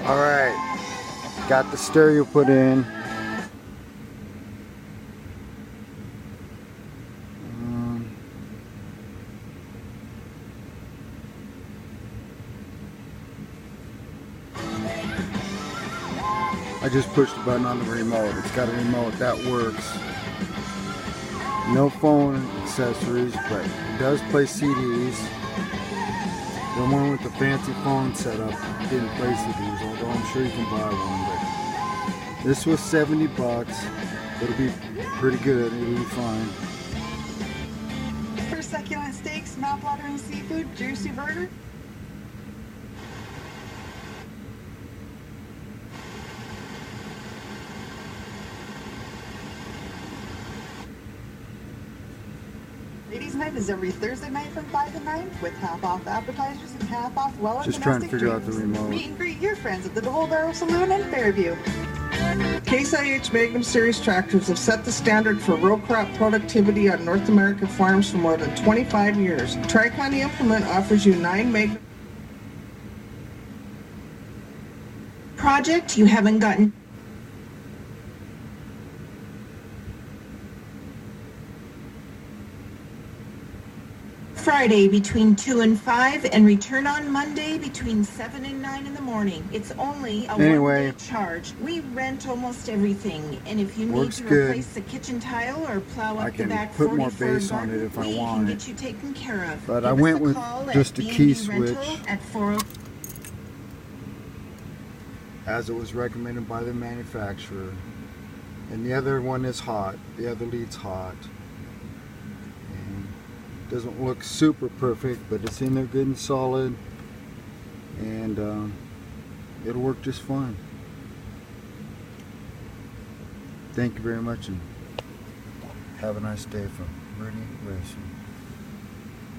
Alright, got the stereo put in. I just pushed the button on the remote. It's got a remote that works. No phone accessories, but it does play CDs. The one with the fancy phone setup didn't play CDs, although I'm sure you can buy one. But this was 70 bucks. It'll be pretty good. It'll be fine. For succulent steaks, mouth-watering seafood, juicy burger. Ladies' night is every Thursday night from 5 to 9 with half off appetizers and half off well and Just trying to domestic figure out the drinks. remote. Meet and greet your friends at the Double Barrel Saloon in Fairview. Case IH Magnum Series tractors have set the standard for row crop productivity on North American farms for more than 25 years. Tricon Implement offers you 9 Magnum project you haven't gotten. Friday between 2 and 5 and return on Monday between 7 and 9 in the morning. It's only a one-day charge. We rent almost everything, and if you need to replace the kitchen tile or plow up the back 40 more for a bass on garden, it if I we can want get you taken care of. But Give I us went a with call just a at key B&B switch Rental at 40. as it was recommended by the manufacturer. And the other one is hot. The other lead's hot. And doesn't look super perfect, but it's in there good and solid. And it'll work just fine. Thank you very much, and have a nice day from Rudy Racing.